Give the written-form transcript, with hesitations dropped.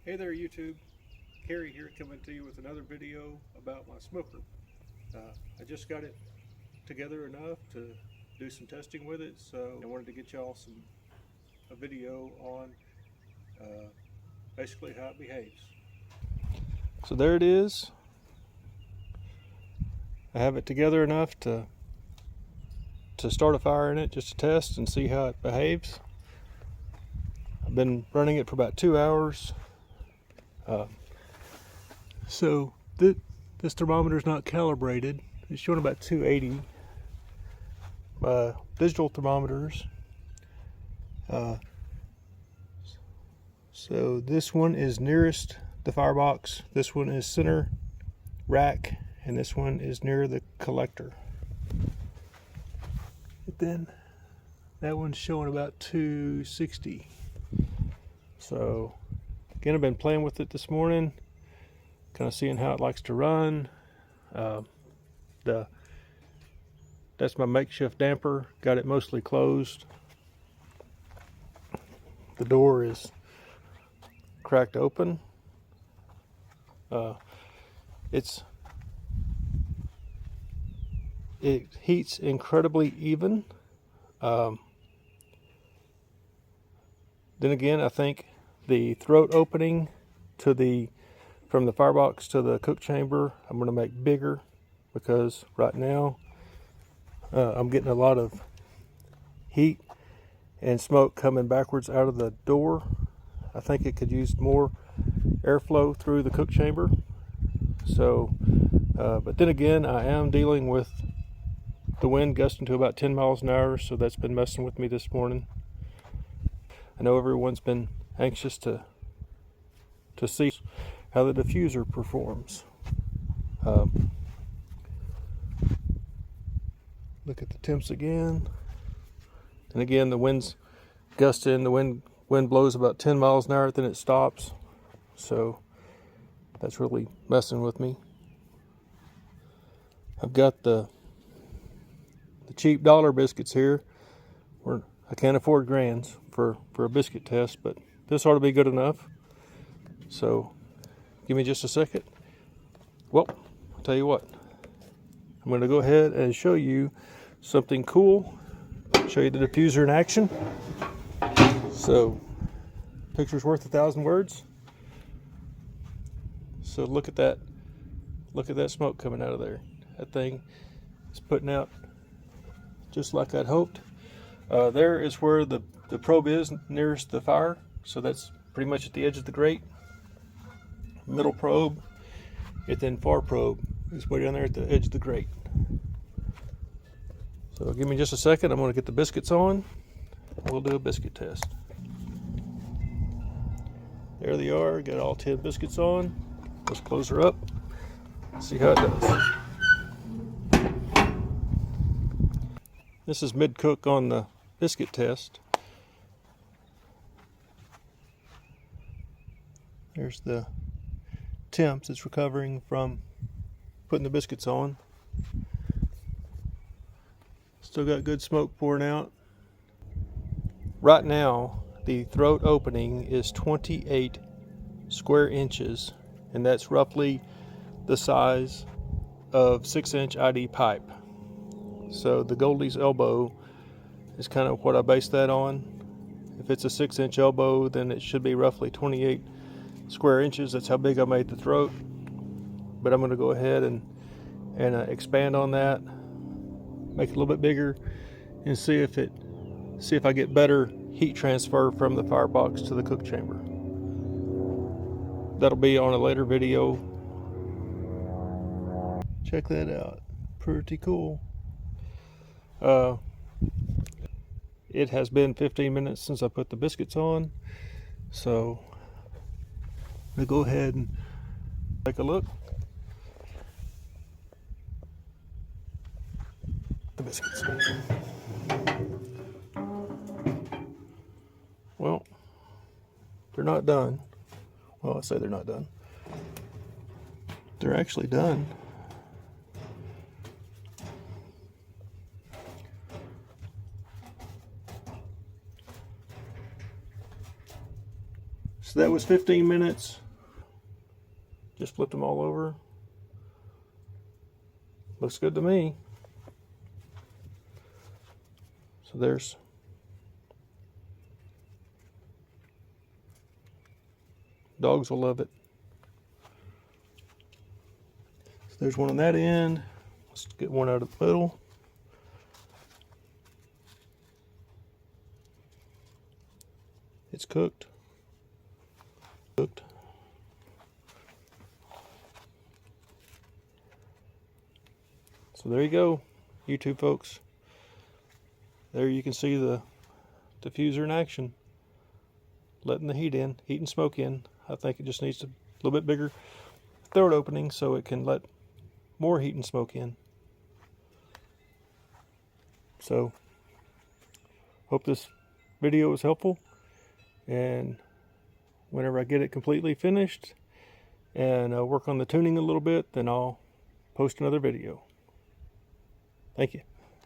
Hey there YouTube, Carrie here coming to you with another video about my smoker. I just got it together enough to do some testing with it, so I wanted to get y'all a video on basically how it behaves. So there it is. I have it together enough to start a fire in it just to test and see how it behaves. I've been running it for about 2 hours. So this thermometer is not calibrated. It's showing about 280. Digital thermometers. So this one is nearest the firebox. This one is center rack, and this one is near the collector. But then that one's showing about 260. So again, I've been playing with it this morning, kind of seeing how it likes to run. That's my makeshift damper. Got it mostly closed. The door is cracked open. It heats incredibly even. Then again, I think the throat opening from the firebox to the cook chamber, I'm going to make bigger, because right now I'm getting a lot of heat and smoke coming backwards out of the door. I think it could use more airflow through the cook chamber. So, but then again, I am dealing with the wind gusting to about 10 miles an hour, so that's been messing with me this morning. I know everyone's been anxious to see how the diffuser performs. Look at the temps again. And again, the wind's gusting. The wind blows about 10 miles an hour, then it stops. So that's really messing with me. I've got the cheap dollar biscuits here. I can't afford grands for a biscuit test, but this ought to be good enough. So give me just a second. Well, I'll tell you what. I'm going to go ahead and show you something cool. Show you the diffuser in action. So, picture's worth 1,000 words. So look at that. Look at that smoke coming out of there. That thing is putting out just like I'd hoped. There is where the probe is nearest the fire. So that's pretty much at the edge of the grate. Middle probe, and then far probe is way down there at the edge of the grate. So give me just a second. I'm going to get the biscuits on. We'll do a biscuit test. There they are. Got all 10 biscuits on. Let's close her up. See how it does. This is mid-cook on the biscuit test. There's the temps. It's recovering from putting the biscuits on. Still got good smoke pouring out. Right now, the throat opening is 28 square inches, and that's roughly the size of 6-inch ID pipe. So the Goldee's elbow is kind of what I base that on. If it's a 6-inch elbow, then it should be roughly 28 square inches. That's how big I made the throat. But I'm going to go ahead and expand on that, make it a little bit bigger, and see if I get better heat transfer from the firebox to the cook chamber. That'll be on a later video. Check that out. Pretty cool. It has been 15 minutes since I put the biscuits on, so I'm going to go ahead and take a look. The biscuits. Well, they're not done. Well, I say they're not done. They're actually done. So that was 15 minutes. Just flipped them all over. Looks good to me. So there's dogs will love it. So there's one on that end. Let's get one out of the middle. It's cooked. Cooked. So there you go, YouTube folks. There you can see the diffuser in action, letting the heat and smoke in. I think it just needs a little bit bigger throat opening so it can let more heat and smoke in. So, hope this video was helpful, and whenever I get it completely finished and work on the tuning a little bit, then I'll post another video. Thank you.